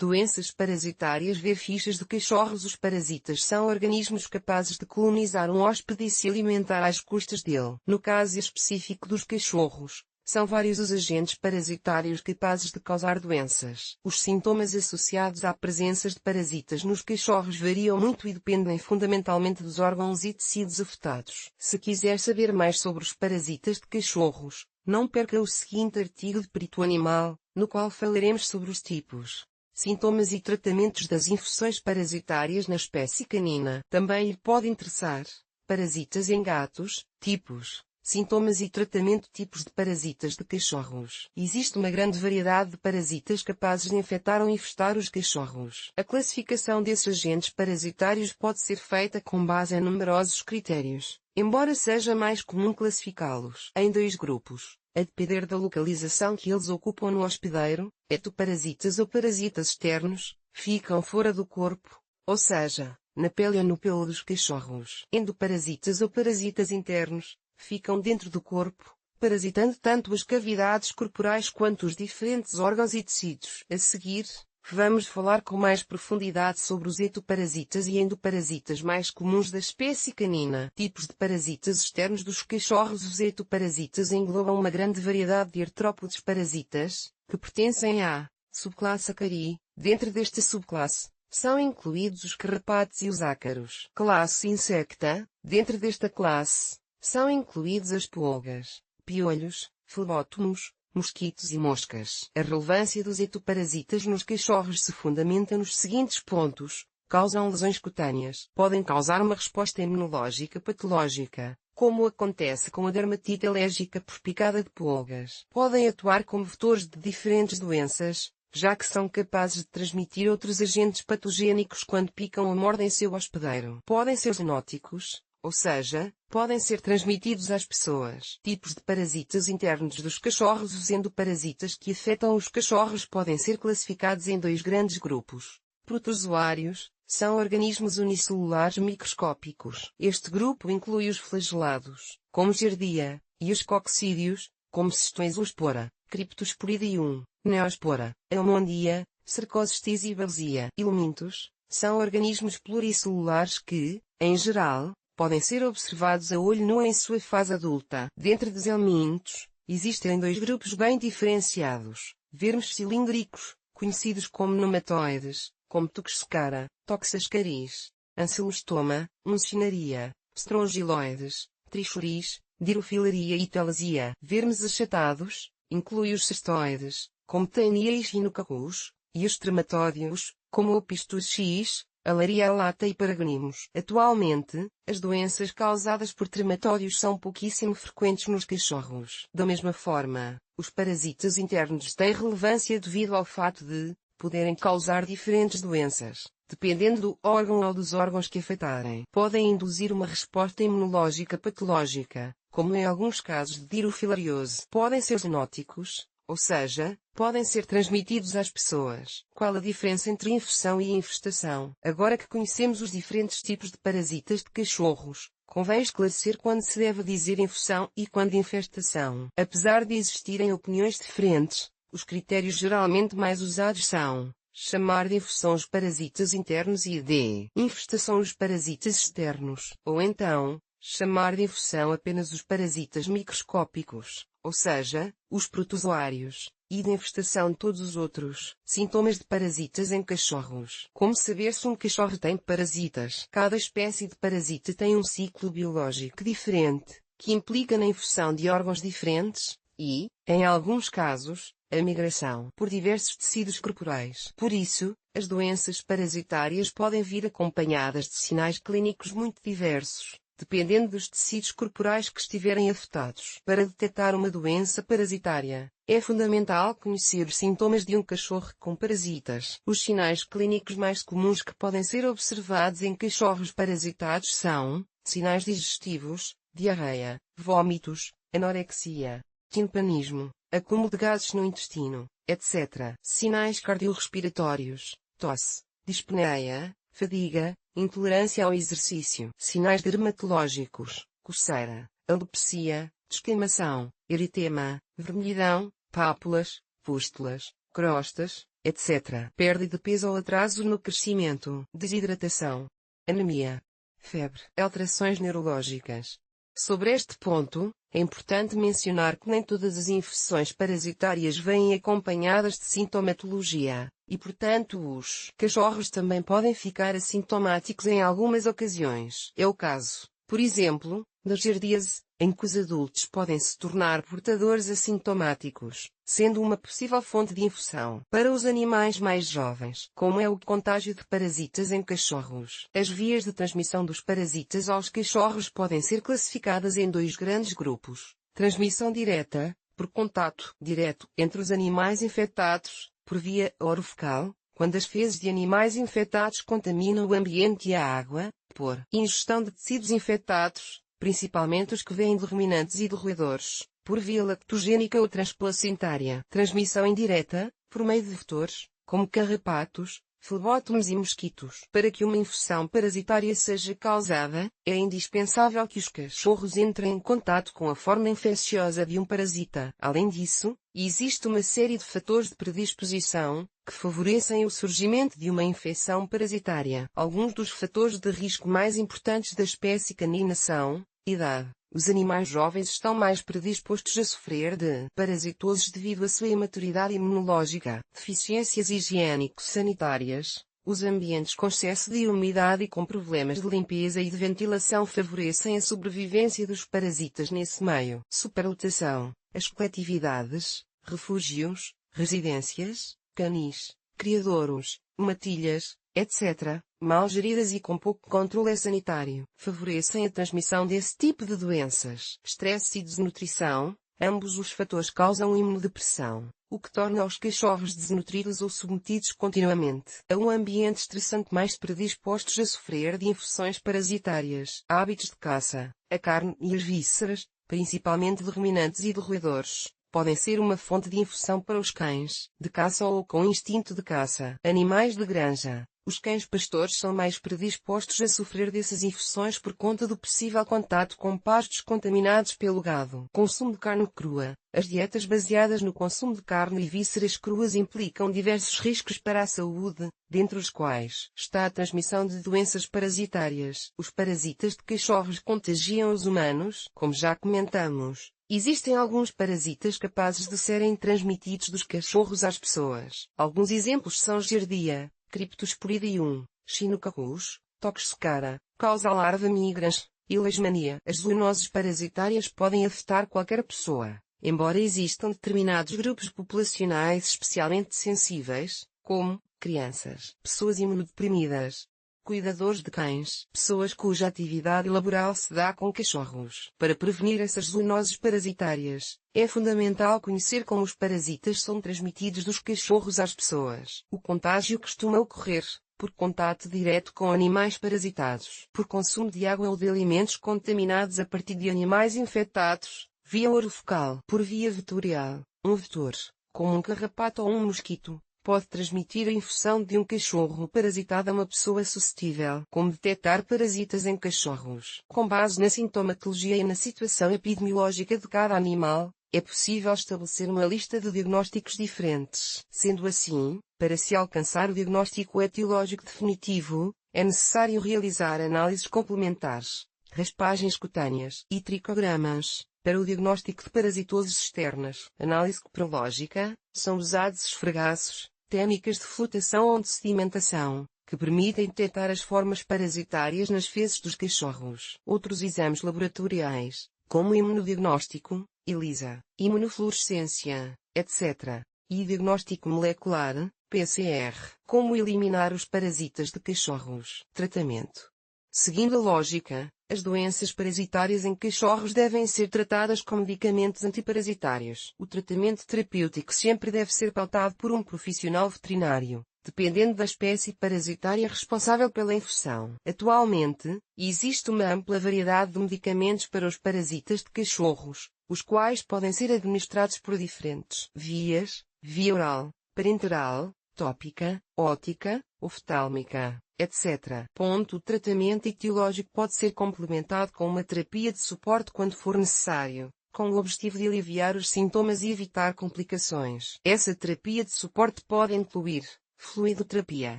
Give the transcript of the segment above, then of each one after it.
Doenças parasitárias. Ver fichas de cachorros. Os parasitas são organismos capazes de colonizar um hóspede e se alimentar às custas dele. No caso específico dos cachorros, são vários os agentes parasitários capazes de causar doenças. Os sintomas associados à presença de parasitas nos cachorros variam muito e dependem fundamentalmente dos órgãos e tecidos afetados. Se quiser saber mais sobre os parasitas de cachorros, não perca o seguinte artigo de Perito Animal, no qual falaremos sobre os tipos, sintomas e tratamentos das infecções parasitárias na espécie canina. Também lhe pode interessar parasitas em gatos, tipos, sintomas e tratamento. Tipos de parasitas de cachorros. Existe uma grande variedade de parasitas capazes de infectar ou infestar os cachorros. A classificação desses agentes parasitários pode ser feita com base em numerosos critérios, embora seja mais comum classificá-los em dois grupos, a depender da localização que eles ocupam no hospedeiro. Ectoparasitas ou parasitas externos, ficam fora do corpo, ou seja, na pele ou no pelo dos cachorros. Endoparasitas ou parasitas internos, ficam dentro do corpo, parasitando tanto as cavidades corporais quanto os diferentes órgãos e tecidos. A seguir, vamos falar com mais profundidade sobre os ectoparasitas e endoparasitas mais comuns da espécie canina. Tipos de parasitas externos dos cachorros. Os ectoparasitas englobam uma grande variedade de artrópodes parasitas, que pertencem à subclasse Acari. Dentro desta subclasse, são incluídos os carrapatos e os ácaros. Classe Insecta. Dentro desta classe, são incluídos as pulgas, piolhos, flebótomos, mosquitos e moscas. A relevância dos ectoparasitas nos cachorros se fundamenta nos seguintes pontos: causam lesões cutâneas, podem causar uma resposta imunológica patológica, como acontece com a dermatite alérgica por picada de pulgas. Podem atuar como vetores de diferentes doenças, já que são capazes de transmitir outros agentes patogênicos quando picam ou mordem seu hospedeiro. Podem ser zoonóticos, ou seja, podem ser transmitidos às pessoas. Tipos de parasitas internos dos cachorros. Os endoparasitas que afetam os cachorros podem ser classificados em dois grandes grupos. Protozoários, são organismos unicelulares microscópicos. Este grupo inclui os flagelados, como Giardia, e os coccídeos, como Cistoisospora, Cryptosporidium, Neospora, Elmondia, Cercosestis e Barzia. Helmintos, são organismos pluricelulares que, em geral, podem ser observados a olho nu em sua fase adulta. Dentre dos helmintos, existem dois grupos bem diferenciados: vermes cilíndricos, conhecidos como nematoides, como Toxocara, Toxascaris, Ancylostoma, Mucinaria, Strongyloides, Trichoris, Dirofilaria e Telesia. Vermes achatados, inclui os cestoides, como Taenia e Echinococcus, e os trematódeos, como o Pistus X, Alaria alata e Paragonimos. Atualmente, as doenças causadas por trematódeos são pouquíssimo frequentes nos cachorros. Da mesma forma, os parasitas internos têm relevância devido ao fato de poderem causar diferentes doenças, dependendo do órgão ou dos órgãos que afetarem. Podem induzir uma resposta imunológica patológica, como em alguns casos de dirofilariose. Podem ser zoonóticos, ou seja, podem ser transmitidos às pessoas. Qual a diferença entre infecção e infestação? Agora que conhecemos os diferentes tipos de parasitas de cachorros, convém esclarecer quando se deve dizer infecção e quando infestação. Apesar de existirem opiniões diferentes, os critérios geralmente mais usados são chamar de infecção os parasitas internos e de infestação os parasitas externos, ou então, chamar de infecção apenas os parasitas microscópicos, ou seja, os protozoários, e de infestação todos os outros. Sintomas de parasitas em cachorros. Como saber se um cachorro tem parasitas? Cada espécie de parasita tem um ciclo biológico diferente, que implica na infecção de órgãos diferentes, e, em alguns casos, a migração por diversos tecidos corporais. Por isso, as doenças parasitárias podem vir acompanhadas de sinais clínicos muito diversos, dependendo dos tecidos corporais que estiverem afetados. Para detectar uma doença parasitária, é fundamental conhecer os sintomas de um cachorro com parasitas. Os sinais clínicos mais comuns que podem ser observados em cachorros parasitados são sinais digestivos, diarreia, vômitos, anorexia, timpanismo, acúmulo de gases no intestino, etc. Sinais cardiorrespiratórios, tosse, dispneia, fadiga, intolerância ao exercício. Sinais dermatológicos, coceira, alopecia, descamação, eritema, vermelhidão, pápulas, pústulas, crostas, etc. Perda de peso ou atraso no crescimento, desidratação, anemia, febre, alterações neurológicas. Sobre este ponto, é importante mencionar que nem todas as infecções parasitárias vêm acompanhadas de sintomatologia, e portanto os cachorros também podem ficar assintomáticos em algumas ocasiões. É o caso, por exemplo, da giardíase, em que os adultos podem se tornar portadores assintomáticos, sendo uma possível fonte de infecção para os animais mais jovens, como é o contágio de parasitas em cachorros. As vias de transmissão dos parasitas aos cachorros podem ser classificadas em dois grandes grupos: transmissão direta, por contato direto entre os animais infectados, por via orofecal, quando as fezes de animais infectados contaminam o ambiente e a água, por ingestão de tecidos infectados, principalmente os que vêm de ruminantes e de roedores, por via lactogênica ou transplacentária. Transmissão indireta, por meio de vetores, como carrapatos, flebótomos e mosquitos. Para que uma infecção parasitária seja causada, é indispensável que os cachorros entrem em contato com a forma infecciosa de um parasita. Além disso, existe uma série de fatores de predisposição, que favorecem o surgimento de uma infecção parasitária. Alguns dos fatores de risco mais importantes da espécie canina são: idade. Os animais jovens estão mais predispostos a sofrer de parasitoses devido à sua imaturidade imunológica. Deficiências higiênico-sanitárias. Os ambientes com excesso de umidade e com problemas de limpeza e de ventilação favorecem a sobrevivência dos parasitas nesse meio. Superlotação. As coletividades, refúgios, residências, canis, criadouros, matilhas, etc., mal geridas e com pouco controle sanitário, favorecem a transmissão desse tipo de doenças. Estresse e desnutrição. Ambos os fatores causam imunodepressão, o que torna os cachorros desnutridos ou submetidos continuamente a um ambiente estressante, mais predispostos a sofrer de infecções parasitárias. Hábitos de caça. A carne e as vísceras, principalmente de ruminantes e de roedores, podem ser uma fonte de infecção para os cães de caça ou com instinto de caça. Animais de granja. Os cães pastores são mais predispostos a sofrer dessas infecções por conta do possível contato com pastos contaminados pelo gado. Consumo de carne crua. As dietas baseadas no consumo de carne e vísceras cruas implicam diversos riscos para a saúde, dentre os quais está a transmissão de doenças parasitárias. Os parasitas de cachorros contagiam os humanos, como já comentamos. Existem alguns parasitas capazes de serem transmitidos dos cachorros às pessoas. Alguns exemplos são Giardia, Cryptosporidium, Echinococcus, Toxocara, causa larva migrans, e Leishmania. As zoonoses parasitárias podem afetar qualquer pessoa, embora existam determinados grupos populacionais especialmente sensíveis, como crianças, pessoas imunodeprimidas, cuidadores de cães, pessoas cuja atividade laboral se dá com cachorros. Para prevenir essas zoonoses parasitárias, é fundamental conhecer como os parasitas são transmitidos dos cachorros às pessoas. O contágio costuma ocorrer por contato direto com animais parasitados, por consumo de água ou de alimentos contaminados a partir de animais infectados, via orofecal, por via vetorial. Um vetor, como um carrapato ou um mosquito, pode transmitir a infecção de um cachorro parasitado a uma pessoa suscetível. Como detectar parasitas em cachorros? Com base na sintomatologia e na situação epidemiológica de cada animal, é possível estabelecer uma lista de diagnósticos diferentes. Sendo assim, para se alcançar o diagnóstico etiológico definitivo, é necessário realizar análises complementares, raspagens cutâneas e tricogramas. Para o diagnóstico de parasitoses externas, análise coprológica, são usados esfregaços, técnicas de flotação ou de sedimentação, que permitem detectar as formas parasitárias nas fezes dos cachorros. Outros exames laboratoriais, como imunodiagnóstico, ELISA, imunofluorescência, etc., e diagnóstico molecular, PCR, como eliminar os parasitas de cachorros. Tratamento. Seguindo a lógica, as doenças parasitárias em cachorros devem ser tratadas com medicamentos antiparasitários. O tratamento terapêutico sempre deve ser pautado por um profissional veterinário, dependendo da espécie parasitária responsável pela infecção. Atualmente, existe uma ampla variedade de medicamentos para os parasitas de cachorros, os quais podem ser administrados por diferentes vias: via oral, parenteral, tópica, ótica, oftálmica, etc. O tratamento etiológico pode ser complementado com uma terapia de suporte quando for necessário. com o objetivo de aliviar os sintomas e evitar complicações. Essa terapia de suporte pode incluir fluidoterapia,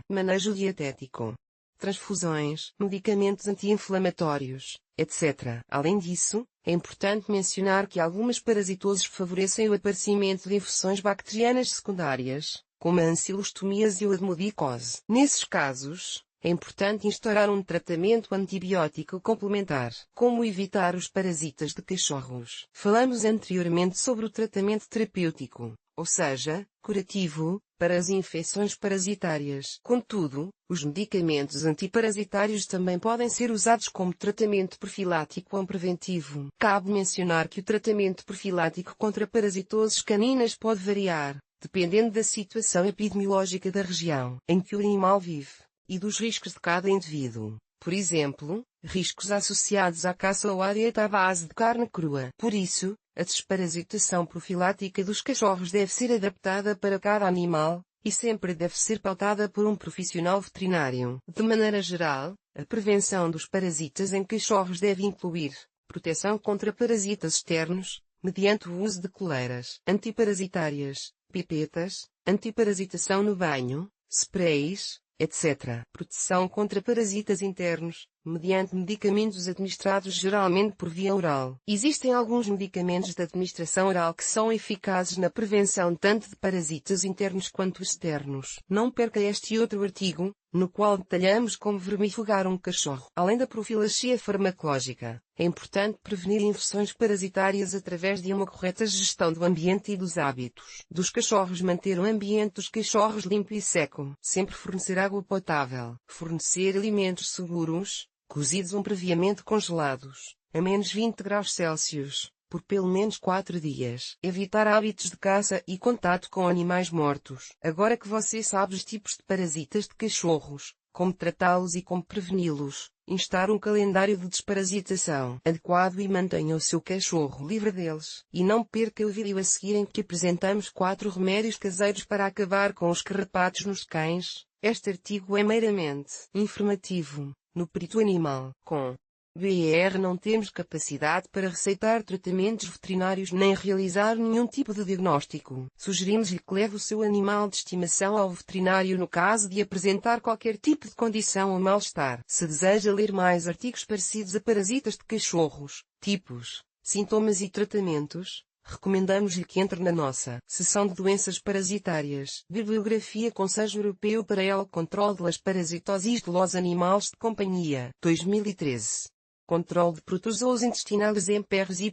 manejo dietético, transfusões, medicamentos anti-inflamatórios, etc. Além disso, é importante mencionar que algumas parasitoses favorecem o aparecimento de infecções bacterianas secundárias, como a ancilostomíase ou a pneumococose. Nesses casos, é importante instaurar um tratamento antibiótico complementar. Como evitar os parasitas de cachorros? Falamos anteriormente sobre o tratamento terapêutico, ou seja, curativo, para as infecções parasitárias. Contudo, os medicamentos antiparasitários também podem ser usados como tratamento profilático ou preventivo. Cabe mencionar que o tratamento profilático contra parasitoses caninas pode variar, dependendo da situação epidemiológica da região em que o animal vive e dos riscos de cada indivíduo. Por exemplo, riscos associados à caça ou à dieta à base de carne crua. Por isso, a desparasitação profilática dos cachorros deve ser adaptada para cada animal, e sempre deve ser pautada por um profissional veterinário. De maneira geral, a prevenção dos parasitas em cachorros deve incluir proteção contra parasitas externos, mediante o uso de coleiras antiparasitárias, pipetas, antiparasitação no banho, sprays, etc. Proteção contra parasitas internos, mediante medicamentos administrados geralmente por via oral. Existem alguns medicamentos de administração oral que são eficazes na prevenção tanto de parasitas internos quanto externos. Não perca este e outro artigo, no qual detalhamos como vermifugar um cachorro. Além da profilaxia farmacológica, é importante prevenir infecções parasitárias através de uma correta gestão do ambiente e dos hábitos dos cachorros. Manter o ambiente dos cachorros limpo e seco. Sempre fornecer água potável. Fornecer alimentos seguros, cozidos ou previamente congelados, a menos 20 graus Celsius, por pelo menos 4 dias. Evitar hábitos de caça e contato com animais mortos. Agora que você sabe os tipos de parasitas de cachorros, como tratá-los e como preveni-los, instaure um calendário de desparasitação adequado e mantenha o seu cachorro livre deles. E não perca o vídeo a seguir em que apresentamos 4 remédios caseiros para acabar com os carrapatos nos cães. Este artigo é meramente informativo. No perito animal, com BR não temos capacidade para receitar tratamentos veterinários nem realizar nenhum tipo de diagnóstico. Sugerimos-lhe que leve o seu animal de estimação ao veterinário no caso de apresentar qualquer tipo de condição ou mal-estar. Se deseja ler mais artigos parecidos a parasitas de cachorros, tipos, sintomas e tratamentos, recomendamos-lhe que entre na nossa seção de doenças parasitárias. Bibliografia Conselho Europeu para el Control de las Parasitoses de los Animales de Companhia, 2013. Controle de protozoos intestinais em perros y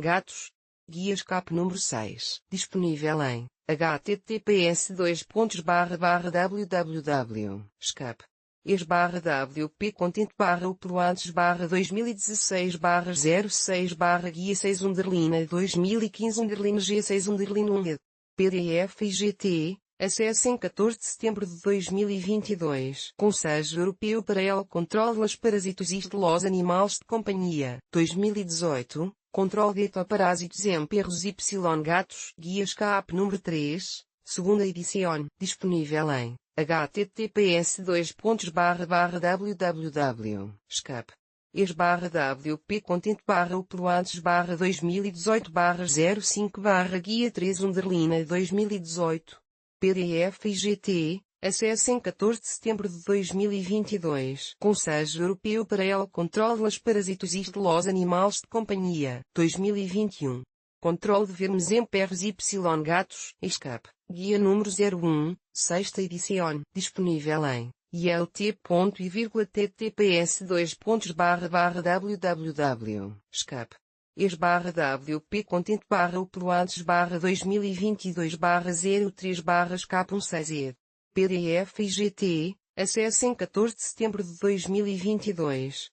gatos. Guia SCAP número 6. Disponível em https://www.scap. ES/WP Content /uploads/2016/06/guia 6-2015-G6-1 PDF e GT, acesso em 14 de setembro de 2022. Conselho Europeu para el Control de las Parasitoses de los Animales de Companhia, 2018, Controle de ectoparásitos em perros y gatos. Guia SCAP número 3, segunda edição, disponível em https://www.scap. ES/WP Content /uploads/2018/05/guia 3-2018. PDF e GT, acesso em 14 de setembro de 2022. Conselho Europeu para el Control de las Parasitoses de los Animales de Companhia, 2021. Controle de vermes em perros y gatos. ESCAP. Guia número 01, sexta edição, disponível em ilt.ttps://www.scap. ES/WP Content /uploads/2022/03/scap16e. PDF e GT, acesso em 14 de setembro de 2022.